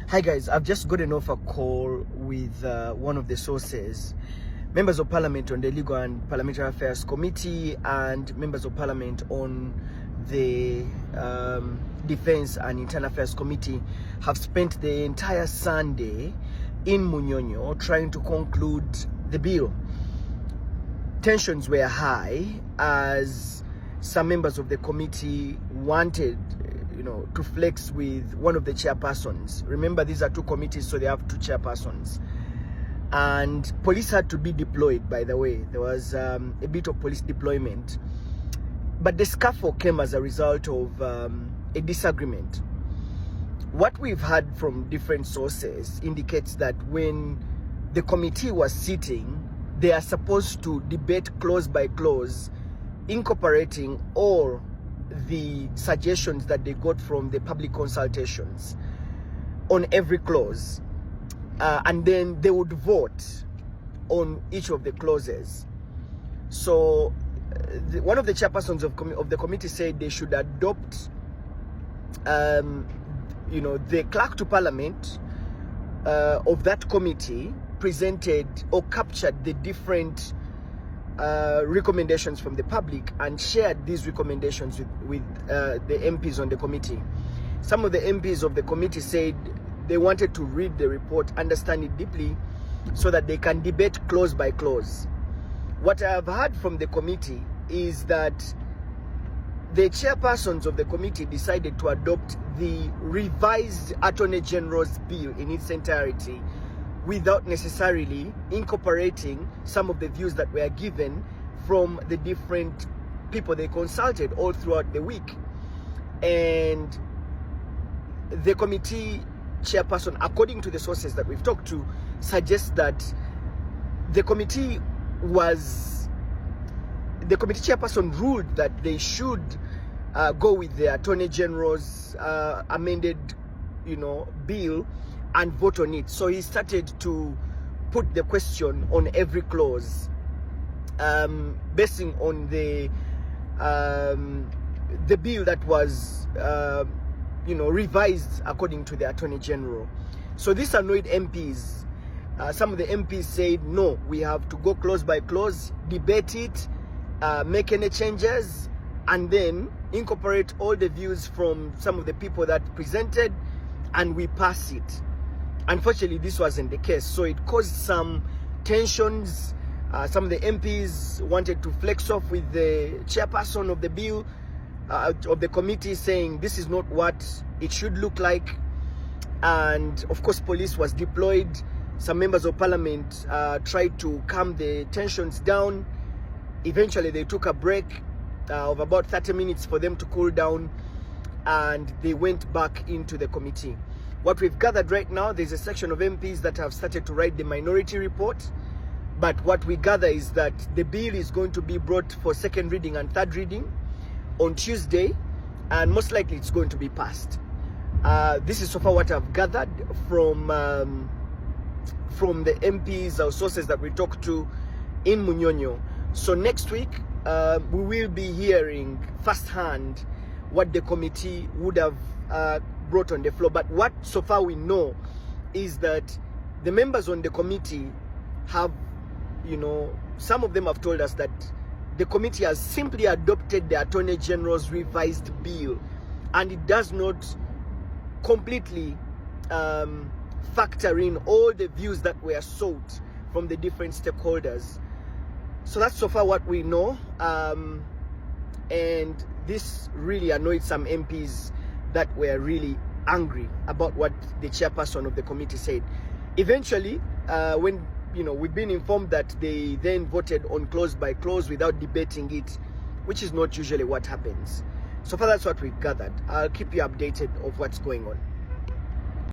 Hi guys, I've just gotten off a call with one of the sources, members of parliament on the Legal and Parliamentary Affairs Committee and members of parliament on the Defense and Internal Affairs Committee have spent the entire Sunday in Munyonyo trying to conclude the bill. Tensions were high as some members of the committee wanted to flex with one of the chairpersons. Remember, these are two committees, so they have two chairpersons. And police had to be deployed, by the way. There was a bit of police deployment. But the scuffle came as a result of a disagreement. What we've heard from different sources indicates that when the committee was sitting, they are supposed to debate clause by clause, incorporating all the suggestions that they got from the public consultations on every clause, and then they would vote on each of the clauses. So one of the chairpersons of the committee said they should adopt the clerk to parliament of that committee presented or captured the different recommendations from the public and shared these recommendations with the MPs on the committee. Some of the MPs of the committee said they wanted to read the report, understand it deeply, so that they can debate clause by clause. What I have heard from the committee is that the chairpersons of the committee decided to adopt the revised Attorney General's bill in its entirety, without necessarily incorporating some of the views that were given from the different people they consulted all throughout the week. And the committee chairperson, according to the sources that we've talked to, suggests that the committee chairperson ruled that they should go with the Attorney General's amended bill and vote on it. So he started to put the question on every clause, basing on the bill that was revised according to the Attorney General. So this annoyed MPs. Some of the MPs said, no, we have to go clause by clause, debate it, make any changes, and then incorporate all the views from some of the people that presented, and we pass it. Unfortunately, this wasn't the case, so it caused some tensions. Some of the MPs wanted to flex off with the chairperson of the bill, of the committee, saying this is not what it should look like. And of course, police was deployed. Some members of parliament tried to calm the tensions down. Eventually, they took a break of about 30 minutes for them to cool down, and they went back into the committee. What we've gathered right now, there's a section of MPs that have started to write the minority report. But what we gather is that the bill is going to be brought for second reading and third reading on Tuesday, and most likely it's going to be passed. This is so far what I've gathered from the MPs or sources that we talked to in Munyonyo. So next week, we will be hearing firsthand what the committee would have brought on the floor. But what so far we know is that the members on the committee have, some of them have told us that the committee has simply adopted the Attorney General's revised bill, and it does not completely factor in all the views that were sought from the different stakeholders. So that's so far what we know, and this really annoyed some MPs that were really angry about what the chairperson of the committee said. Eventually, when we've been informed that they then voted on clause by clause without debating it, which is not usually what happens. So far, that's what we've gathered. I'll keep you updated of what's going on.